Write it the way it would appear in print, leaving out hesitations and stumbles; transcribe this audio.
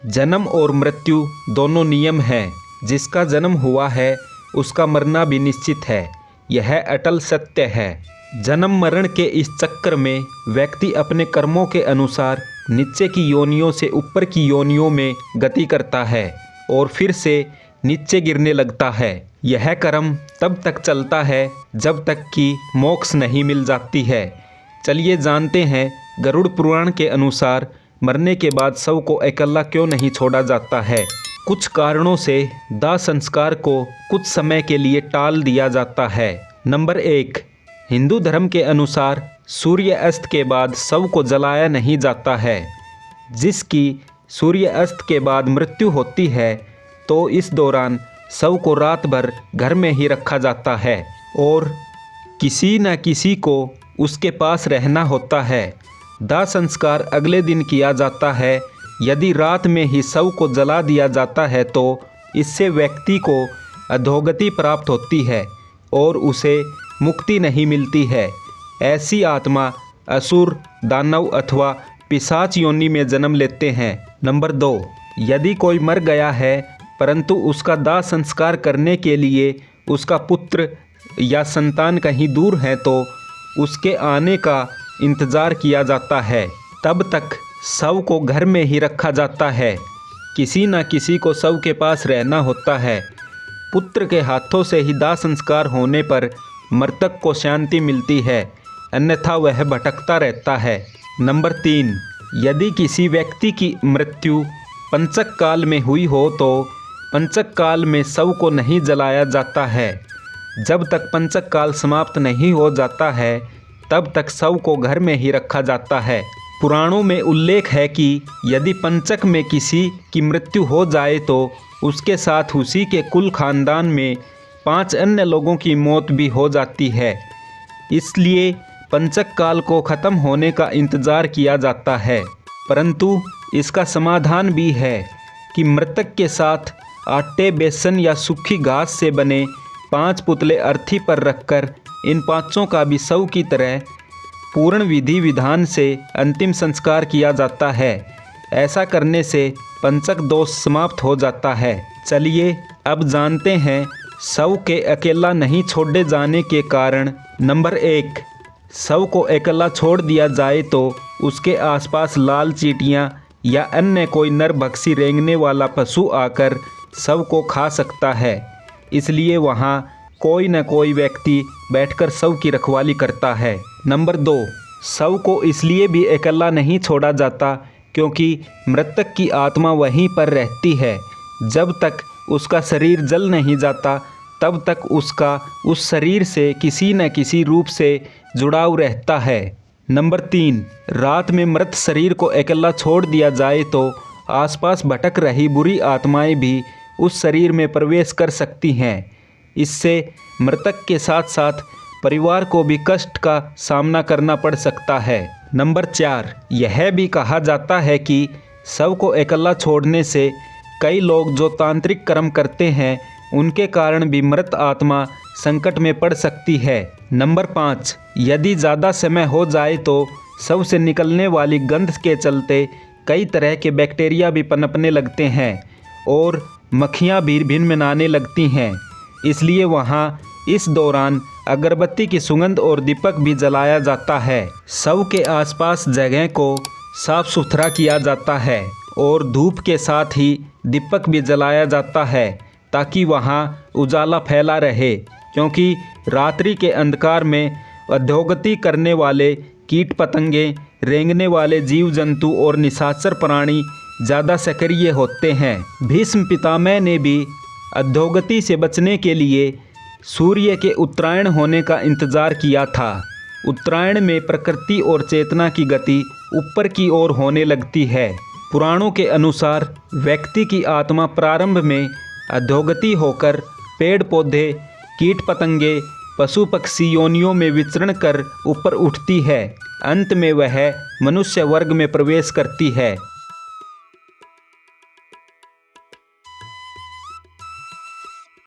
जन्म और मृत्यु दोनों नियम हैं। जिसका जन्म हुआ है उसका मरना भी निश्चित है। यह अटल सत्य है। जन्म मरण के इस चक्कर में व्यक्ति अपने कर्मों के अनुसार नीचे की योनियों से ऊपर की योनियों में गति करता है और फिर से नीचे गिरने लगता है। यह कर्म तब तक चलता है जब तक कि मोक्ष नहीं मिल जाती है। चलिए जानते हैं गरुड़ पुराण के अनुसार मरने के बाद शव को अकेला क्यों नहीं छोड़ा जाता है। कुछ कारणों से दाह संस्कार को कुछ समय के लिए टाल दिया जाता है। नंबर 1, हिंदू धर्म के अनुसार सूर्य अस्त के बाद शव को जलाया नहीं जाता है। जिसकी सूर्य अस्त के बाद मृत्यु होती है तो इस दौरान शव को रात भर घर में ही रखा जाता है और किसी न किसी को उसके पास रहना होता है। दाह संस्कार अगले दिन किया जाता है। यदि रात में ही शव को जला दिया जाता है तो इससे व्यक्ति को अधोगति प्राप्त होती है और उसे मुक्ति नहीं मिलती है। ऐसी आत्मा असुर, दानव अथवा पिशाच योनि में जन्म लेते हैं। नंबर 2, यदि कोई मर गया है परंतु उसका दाह संस्कार करने के लिए उसका पुत्र या संतान कहीं दूर है तो उसके आने का इंतज़ार किया जाता है। तब तक शव को घर में ही रखा जाता है। किसी न किसी को शव के पास रहना होता है। पुत्र के हाथों से ही दाह संस्कार होने पर मृतक को शांति मिलती है, अन्यथा वह भटकता रहता है। नंबर 3, यदि किसी व्यक्ति की मृत्यु पंचक काल में हुई हो तो पंचक काल में शव को नहीं जलाया जाता है। जब तक पंचक काल समाप्त नहीं हो जाता है तब तक शव को घर में ही रखा जाता है। पुराणों में उल्लेख है कि यदि पंचक में किसी की मृत्यु हो जाए तो उसके साथ उसी के कुल खानदान में 5 अन्य लोगों की मौत भी हो जाती है। इसलिए पंचक काल को ख़त्म होने का इंतज़ार किया जाता है। परंतु इसका समाधान भी है कि मृतक के साथ आटे, बेसन या सूखी घास से बने 5 पुतले अर्थी पर रखकर इन 5 का भी शव की तरह पूर्ण विधि विधान से अंतिम संस्कार किया जाता है। ऐसा करने से पंचक दोष समाप्त हो जाता है। चलिए अब जानते हैं शव के अकेला नहीं छोड़े जाने के कारण। नंबर 1, शव को अकेला छोड़ दिया जाए तो उसके आसपास लाल चींटियां या अन्य कोई नरभक्षी रेंगने वाला पशु आकर शव को खा सकता है। इसलिए वहाँ कोई न कोई व्यक्ति बैठकर शव की रखवाली करता है। नंबर 2, शव को इसलिए भी अकेला नहीं छोड़ा जाता क्योंकि मृतक की आत्मा वहीं पर रहती है। जब तक उसका शरीर जल नहीं जाता तब तक उसका उस शरीर से किसी न किसी रूप से जुड़ाव रहता है। नंबर 3, रात में मृत शरीर को अकेला छोड़ दिया जाए तो आसपास भटक रही बुरी आत्माएं भी उस शरीर में प्रवेश कर सकती हैं। इससे मृतक के साथ साथ परिवार को भी कष्ट का सामना करना पड़ सकता है। नंबर 4, यह भी कहा जाता है कि शव को अकेला छोड़ने से कई लोग जो तांत्रिक कर्म करते हैं उनके कारण भी मृत आत्मा संकट में पड़ सकती है। नंबर 5, यदि ज़्यादा समय हो जाए तो शव से निकलने वाली गंध के चलते कई तरह के बैक्टीरिया भी पनपने लगते हैं और मक्खियाँ भी भिनभिनाने लगती हैं। इसलिए वहाँ इस दौरान अगरबत्ती की सुगंध और दीपक भी जलाया जाता है। शव के आसपास जगह को साफ सुथरा किया जाता है और धूप के साथ ही दीपक भी जलाया जाता है ताकि वहाँ उजाला फैला रहे, क्योंकि रात्रि के अंधकार में अधोगति करने वाले कीट पतंगे, रेंगने वाले जीव जंतु और निशाचर प्राणी ज़्यादा सक्रिय होते हैं। भीष्म पितामह ने भी अधोगति से बचने के लिए सूर्य के उत्तरायण होने का इंतजार किया था। उत्तरायण में प्रकृति और चेतना की गति ऊपर की ओर होने लगती है। पुराणों के अनुसार व्यक्ति की आत्मा प्रारंभ में अधोगति होकर पेड़ पौधे, कीट पतंगे, पशु पक्षी योनियों में विचरण कर ऊपर उठती है। अंत में वह मनुष्य वर्ग में प्रवेश करती है।